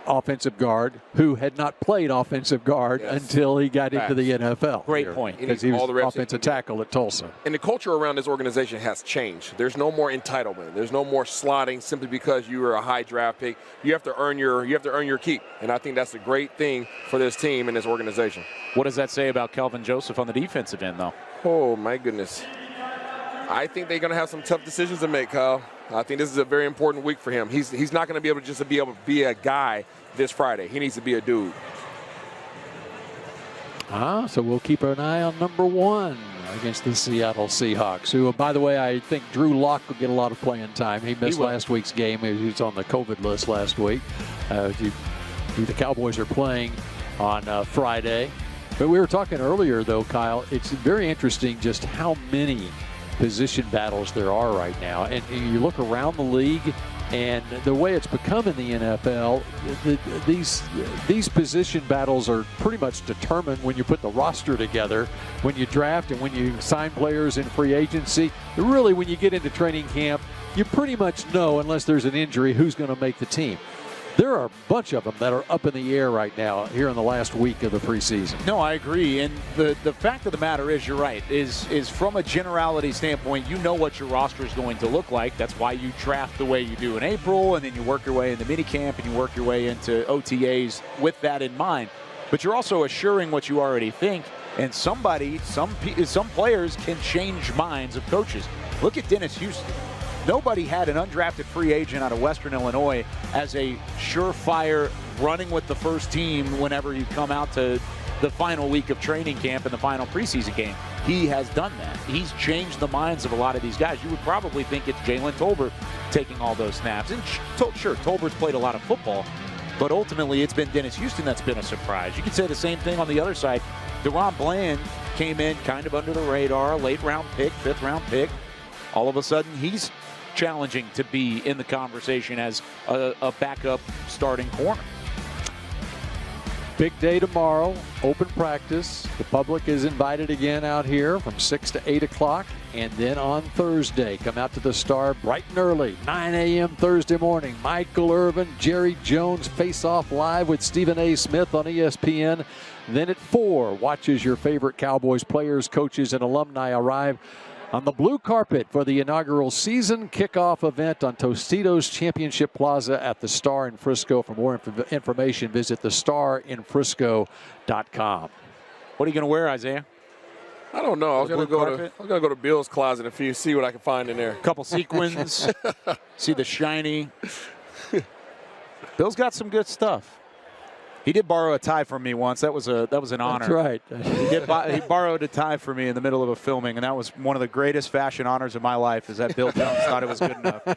offensive guard who had not played offensive guard until he got into the NFL. Great point. Because he was offensive tackle at Tulsa. And the culture around this organization has changed. There's no more entitlement. There's no more slotting simply because you were a high draft pick. You have to earn your keep. And I think that's a great thing for this team and this organization. What does that say about Kelvin Joseph on the defensive end, though? Oh, my goodness. I think they're going to have some tough decisions to make, Kyle. I think this is a very important week for him. He's not going to be able to be a guy this Friday. He needs to be a dude. So we'll keep an eye on number 1 against the Seattle Seahawks, who, by the way, I think Drew Lock will get a lot of playing time. He missed last week's game. He was on the COVID list last week. The Cowboys are playing on Friday. But we were talking earlier, though, Kyle, it's very interesting just how many position battles there are right now. And you look around the league, and the way it's become in the NFL, these position battles are pretty much determined when you put the roster together, when you draft and when you sign players in free agency. Really, when you get into training camp, you pretty much know, unless there's an injury, who's going to make the team. There are a bunch of them that are up in the air right now here in the last week of the preseason. No, I agree. And the fact of the matter is, you're right, is from a generality standpoint, you know what your roster is going to look like. That's why you draft the way you do in April, and then you work your way into minicamp and you work your way into OTAs with that in mind. But you're also assuring what you already think. And some players can change minds of coaches. Look at Dennis Houston. Nobody had an undrafted free agent out of Western Illinois as a surefire running with the first team whenever you come out to the final week of training camp and the final preseason game. He has done that. He's changed the minds of a lot of these guys. You would probably think it's Jalen Tolbert taking all those snaps. And sure, Tolbert's played a lot of football, but ultimately it's been Dennis Houston that's been a surprise. You could say the same thing on the other side. DeRon Bland came in kind of under the radar, late-round pick, fifth-round pick. All of a sudden, he's challenging to be in the conversation as a backup starting corner. Big day tomorrow, open practice. The public is invited again out here from 6 to 8 o'clock. And then on Thursday, come out to the Star bright and early, 9 a.m. Thursday morning. Michael Irvin, Jerry Jones face off live with Stephen A. Smith on ESPN. Then at 4, watch as your favorite Cowboys players, coaches, and alumni arrive on the blue carpet for the inaugural season kickoff event on Tostitos Championship Plaza at the Star in Frisco. For more information, visit thestarinfrisco.com. What are you going to wear, Isaiah? I don't know. I was going to go to Bill's closet and see what I can find in there. A couple sequins. See the shiny. Bill's got some good stuff. He did borrow a tie from me once. That was an honor. That's right. He borrowed a tie from me in the middle of a filming, and that was one of the greatest fashion honors of my life, is that Bill Jones thought it was good enough.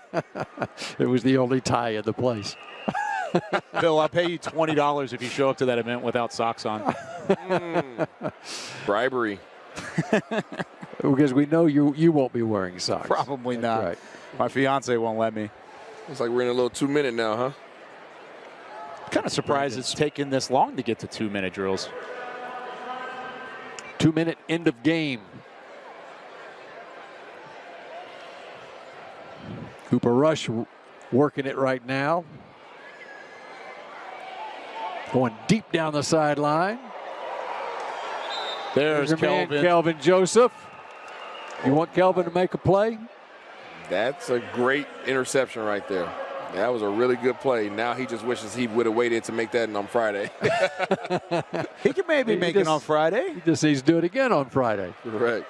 It was the only tie in the place. Bill, I'll pay you $20 if you show up to that event without socks on. Bribery. Because we know you won't be wearing socks. Probably That's not. Right. My fiance won't let me. Looks like we're in a little 2-minute now, huh? Kind of surprised it's taken this long to get to 2-minute drills. 2-minute end of game. Cooper Rush working it right now. Going deep down the sideline. There's Kelvin. Kelvin Joseph. You want Kelvin to make a play? That's a great interception right there. That was a really good play. Now he just wishes he would have waited to make that on Friday. He can maybe make it on Friday. He just needs to do it again on Friday. Correct.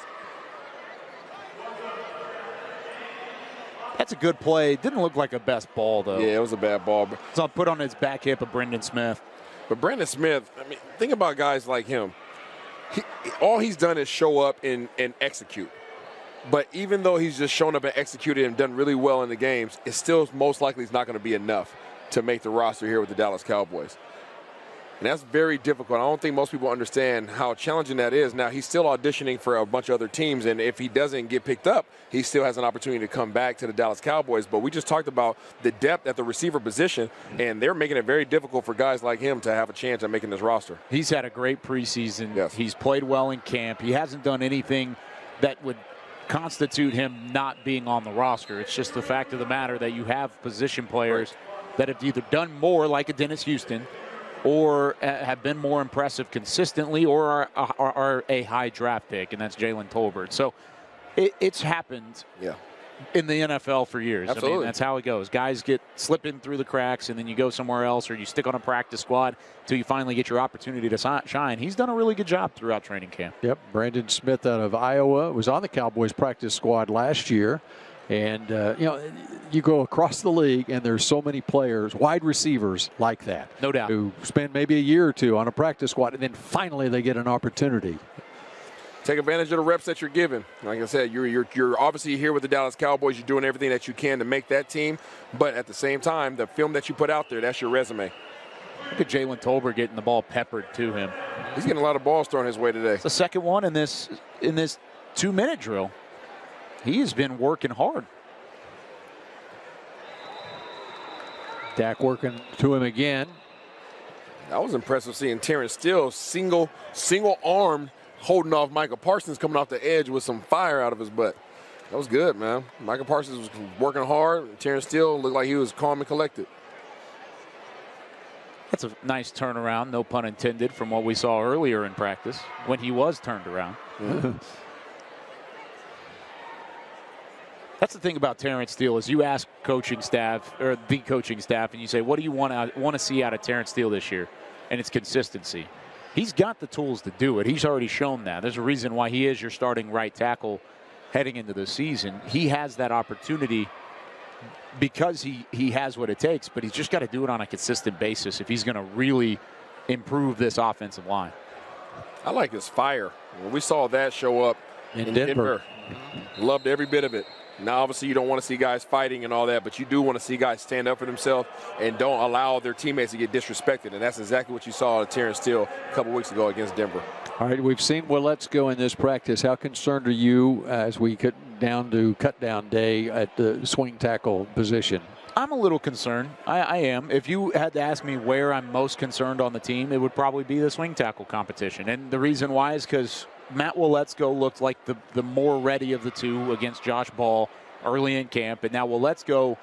That's a good play. Didn't look like a best ball, though. Yeah, it was a bad ball. So I'll put on his back hip of Brendan Smith. But Brendan Smith, I mean, think about guys like him. All he's done is show up and execute. But even though he's just shown up and executed and done really well in the games, it still most likely is not going to be enough to make the roster here with the Dallas Cowboys. And that's very difficult. I don't think most people understand how challenging that is. Now, he's still auditioning for a bunch of other teams, and if he doesn't get picked up, he still has an opportunity to come back to the Dallas Cowboys. But we just talked about the depth at the receiver position, and they're making it very difficult for guys like him to have a chance at making this roster. He's had a great preseason. Yes. He's played well in camp. He hasn't done anything that would constitute him not being on the roster. It's just the fact of the matter that you have position players that have either done more, like a Dennis Houston, or have been more impressive consistently, or are a high draft pick, and that's Jalen Tolbert. So it's happened in the NFL for years. Absolutely. I mean, that's how it goes. Guys slip in through the cracks, and then you go somewhere else, or you stick on a practice squad until you finally get your opportunity to shine. He's done a really good job throughout training camp. Yep, Brandon Smith out of Iowa was on the Cowboys practice squad last year. And, you go across the league, and there's so many players, wide receivers like that. No doubt. Who spend maybe a year or two on a practice squad, and then finally they get an opportunity. Take advantage of the reps that you're given. Like I said, you're obviously here with the Dallas Cowboys. You're doing everything that you can to make that team. But at the same time, the film that you put out there, that's your resume. Look at Jalen Tolbert getting the ball peppered to him. He's getting a lot of balls thrown his way today. It's the second one in this 2-minute drill. He has been working hard. Dak working to him again. I was impressed with seeing Terrence Steele single arm holding off Micah Parsons coming off the edge with some fire out of his butt. That was good, man. Micah Parsons was working hard. Terrence Steele looked like he was calm and collected. That's a nice turnaround, no pun intended, from what we saw earlier in practice when he was turned around. Mm-hmm. That's the thing about Terrence Steele is you ask coaching staff or the coaching staff and you say, what do you want to see out of Terrence Steele this year? And it's consistency. He's got the tools to do it. He's already shown that. There's a reason why he is your starting right tackle heading into the season. He has that opportunity because he has what it takes, but he's just got to do it on a consistent basis if he's going to really improve this offensive line. I like his fire. We saw that show up in Denver. Loved every bit of it. Now, obviously, you don't want to see guys fighting and all that, but you do want to see guys stand up for themselves and don't allow their teammates to get disrespected. And that's exactly what you saw at Terrence Steele a couple weeks ago against Denver. All right, we've seen Let's Go in this practice. How concerned are you as we get down to cut-down day at the swing tackle position? I'm a little concerned. I am. If you had to ask me where I'm most concerned on the team, it would probably be the swing tackle competition. And the reason why is because Matt Waletzko looked like the more ready of the two against Josh Ball early in camp. And now Waletzko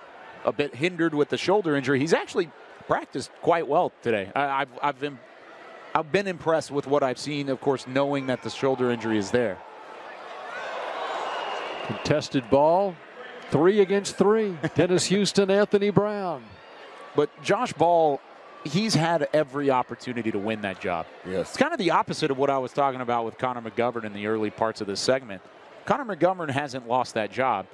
a bit hindered with the shoulder injury. He's actually practiced quite well today. I've been impressed with what I've seen, of course, knowing that the shoulder injury is there. Contested ball, 3 against 3. Dennis Houston, Anthony Brown. But Josh Ball, he's had every opportunity to win that job. Yes. It's kind of the opposite of what I was talking about with Conor Mcgovern in the early parts of this segment. Conor McGovern hasn't lost that job.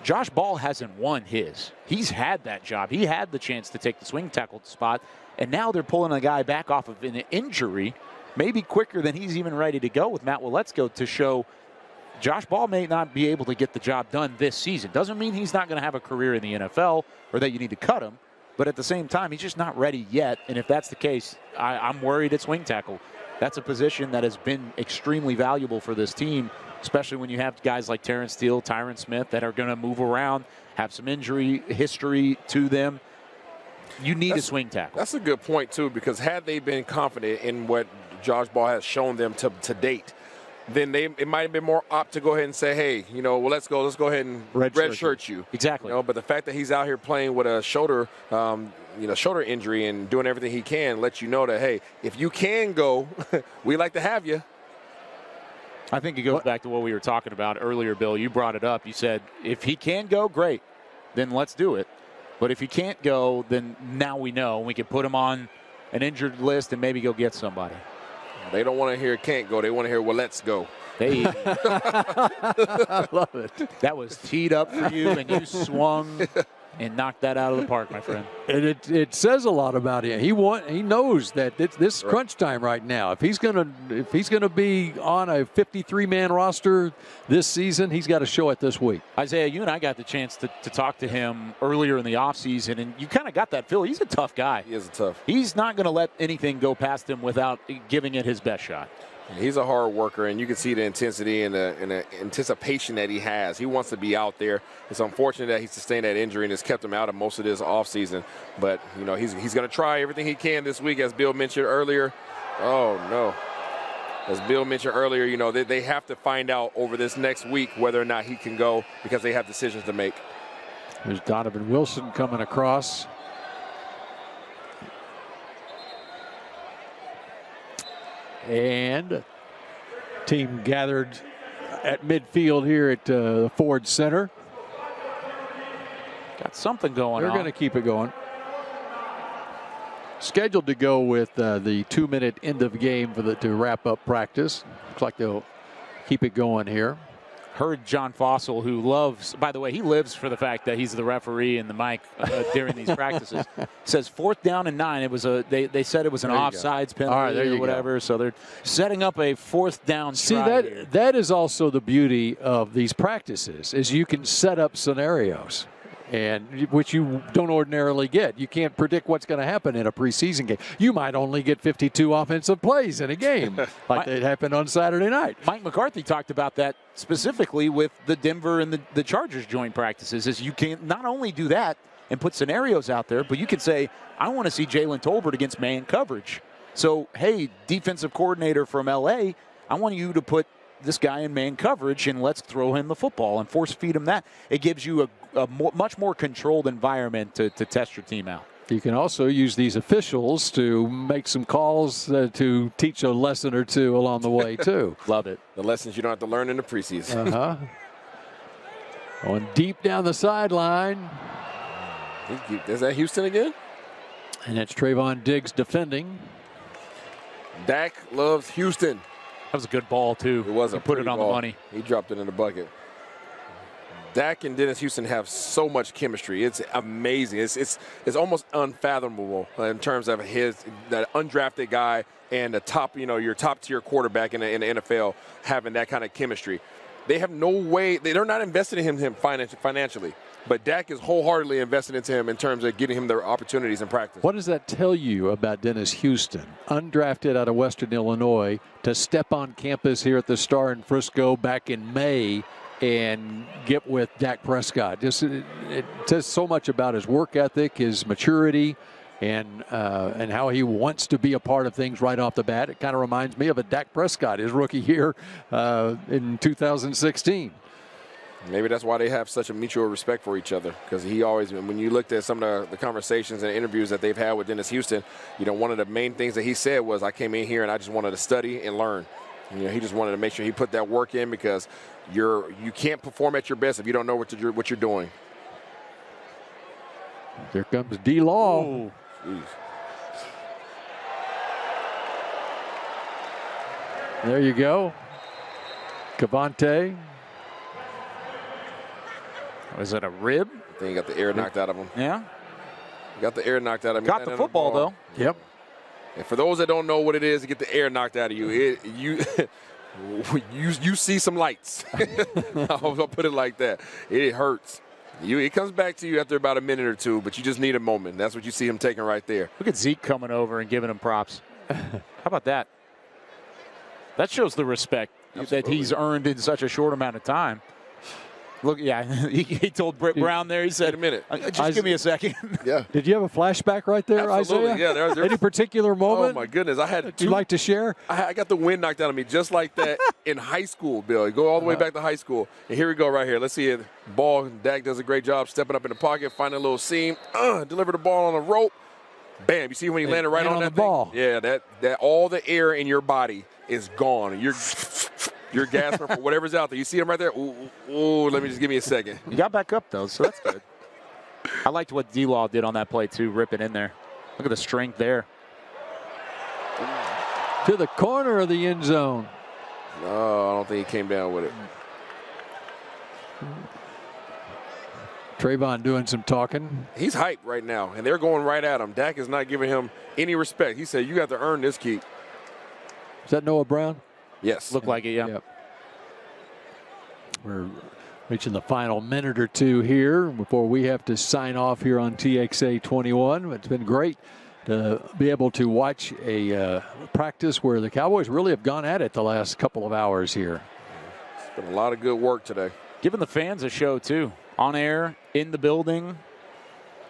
Josh Ball hasn't won his. He's had that job. He had the chance to take the swing tackle spot, and now they're pulling a guy back off of an injury, maybe quicker than he's even ready to go with Matt Waletzko, to show Josh Ball may not be able to get the job done this season. Doesn't mean he's not going to have a career in the NFL or that you need to cut him, but at the same time, he's just not ready yet. And if that's the case, I'm worried at swing tackle. That's a position that has been extremely valuable for this team, especially when you have guys like Terrence Steele, Tyron Smith that are going to move around, have some injury history to them. You need a swing tackle. That's a good point, too, because had they been confident in what Josh Ball has shown them to date, then it might have been more apt to go ahead and say, hey, well, let's go ahead and redshirt you. Exactly. But the fact that he's out here playing with a shoulder injury and doing everything he can lets you know that, hey, if you can go, we like to have you. I think it goes back to what we were talking about earlier, Bill. You brought it up. You said, if he can go, great, then let's do it. But if he can't go, then now we know. We can put him on an injured list and maybe go get somebody. They don't want to hear can't go. They want to hear, well, let's go. I love it. That was teed up for you, and you swung and knocked that out of the park, my friend. And it says a lot about him. He knows that this is crunch time right now. If he's gonna be on a 53-man roster this season, he's got to show it this week. Isaiah, you and I got the chance to talk to him earlier in the offseason, and you kind of got that feel. He's a tough guy. He is tough. He's not going to let anything go past him without giving it his best shot. He's a hard worker, and you can see the intensity and the anticipation that he has. He wants to be out there. It's unfortunate that he sustained that injury and it's kept him out of most of this offseason. But, he's going to try everything he can this week, as Bill mentioned earlier. Oh, no. As Bill mentioned earlier, they have to find out over this next week whether or not he can go, because they have decisions to make. There's Donovan Wilson coming across. And team gathered at midfield here at Ford Center. Got something going on. They're going to keep it going. Scheduled to go with the 2-minute end of game to wrap up practice. Looks like they'll keep it going here. Heard John Fossil, who loves, by the way, he lives for the fact that he's the referee and the mic during these practices, says 4th down and 9. It was they said it was an offsides penalty or whatever. Go. So they're setting up a 4th down. See, that is also the beauty of these practices, is you can set up scenarios, and which you don't ordinarily get. You can't predict what's going to happen in a preseason game. You might only get 52 offensive plays in a game, like that happened on Saturday night. Mike McCarthy talked about that specifically with the Denver and the Chargers joint practices, is you can not only do that and put scenarios out there, but you can say, I want to see Jalen Tolbert against man coverage. So, hey, defensive coordinator from L.A., I want you to put this guy in man coverage and let's throw him the football and force feed him that. It gives you a much more controlled environment to test your team out. You can also use these officials to make some calls to teach a lesson or two along the way, too. Love it. The lessons you don't have to learn in the preseason. Going deep down the sideline. Is that Houston again? And it's Trayvon Diggs defending. Dak loves Houston. That was a good ball, too. It was. Put it on the money. He dropped it in the bucket. Dak and Dennis Houston have so much chemistry. It's amazing. It's almost unfathomable in terms of that undrafted guy and the top, your top tier quarterback in the NFL having that kind of chemistry. they have no way. They're not invested in him financially. But Dak is wholeheartedly invested into him in terms of getting him the opportunities in practice. What does that tell you about Dennis Houston, undrafted out of Western Illinois, to step on campus here at the Star in Frisco back in May and get with Dak Prescott? It says so much about his work ethic, his maturity, and how he wants to be a part of things right off the bat. It kind of reminds me of a Dak Prescott, his rookie year in 2016. Maybe that's why they have such a mutual respect for each other, because he always, when you looked at some of the conversations and interviews that they've had with Dennis Houston, one of the main things that he said was, I came in here and I just wanted to study and learn. He just wanted to make sure he put that work in, because you can't perform at your best if you don't know what you're doing. Here comes D-Law. There you go. Cavante. Was it a rib? I think he got the air knocked out of him. Yeah. He got the air knocked out of him. Got the football, though. Yep. And for those that don't know what it is to get the air knocked out of you, you see some lights. I'll put it like that. It hurts. It comes back to you after about a minute or two, but you just need a moment. That's what you see him taking right there. Look at Zeke coming over and giving him props. How about that? That shows the respect that he's earned in such a short amount of time. Look, yeah, he told Britt Brown there, he said, "Wait a minute. Just give me a second." Yeah. Did you have a flashback right there, Absolutely. Isaiah? Yeah, there's Any particular moment? Oh, my goodness. I had Would you like to share? I got the wind knocked out of me just like that in high school, Bill. You go all the way back to high school. And here we go right here. Let's see it. Ball, Dak does a great job stepping up in the pocket, finding a little seam, deliver the ball on a rope. Bam. You see when he landed right on that the ball. Yeah, that all the air in your body is gone. You're gasping for whatever's out there. You see him right there? Ooh, let me just give me a second. You got back up, though, so that's good. I liked what D-Law did on that play, too, ripping in there. Look at the strength there. To the corner of the end zone. No, I don't think he came down with it. Trayvon doing some talking. He's hyped right now, and they're going right at him. Dak is not giving him any respect. He said, you got to earn this keep. Is that Noah Brown? Yes. Looked like it, yeah. Yep. We're reaching the final minute or two here before we have to sign off here on TXA 21. It's been great to be able to watch a practice where the Cowboys really have gone at it the last couple of hours here. It's been a lot of good work today. Giving the fans a show, too. On air, in the building.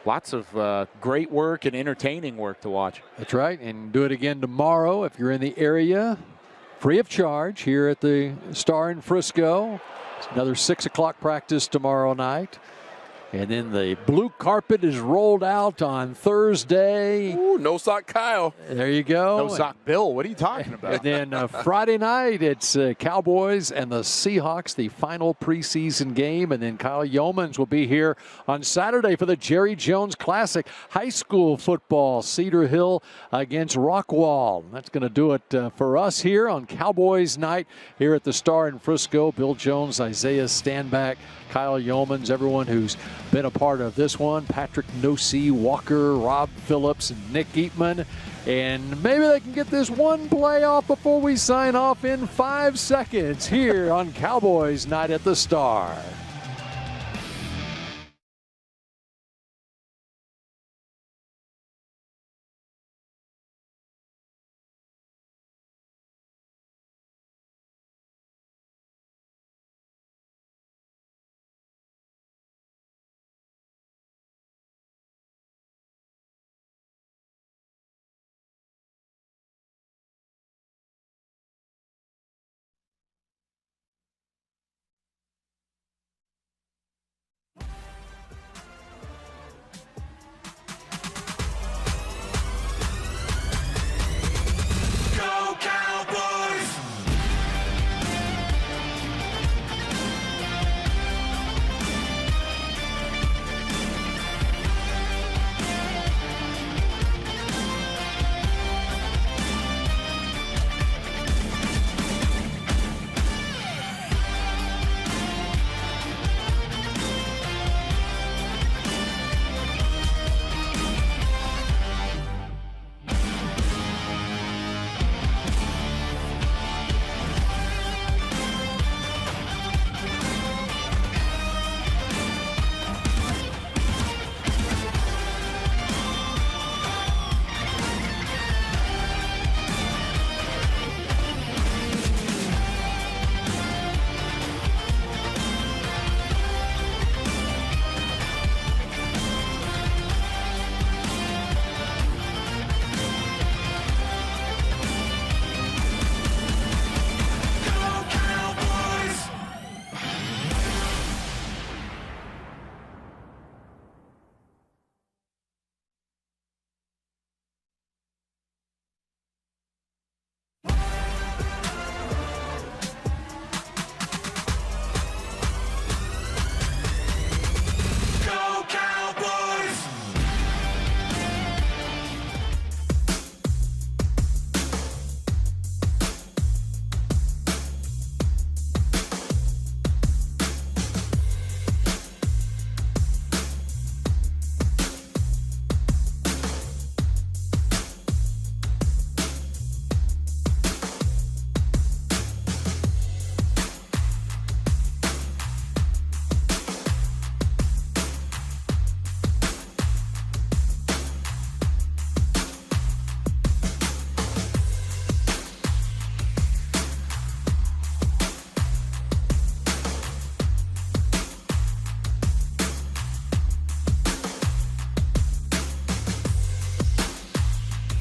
Lots of great work and entertaining work to watch. That's right, and do it again tomorrow if you're in the area. Free of charge here at the Star in Frisco. It's another 6 o'clock practice tomorrow night. And then the blue carpet is rolled out on Thursday. Ooh, no sock Kyle. There you go. No sock Bill. What are you talking about? And then Friday night, it's Cowboys and the Seahawks, the final preseason game. And then Kyle Yeomans will be here on Saturday for the Jerry Jones Classic. High school football, Cedar Hill against Rockwall. That's going to do it for us here on Cowboys Night here at the Star in Frisco. Bill Jones, Isaiah Stanback, Kyle Yeomans, everyone who's been a part of this one. Patrick Nosey, Walker, Rob Phillips, and Nick Eatman. And maybe they can get this one play off before we sign off in 5 seconds here on Cowboys Night at the Star.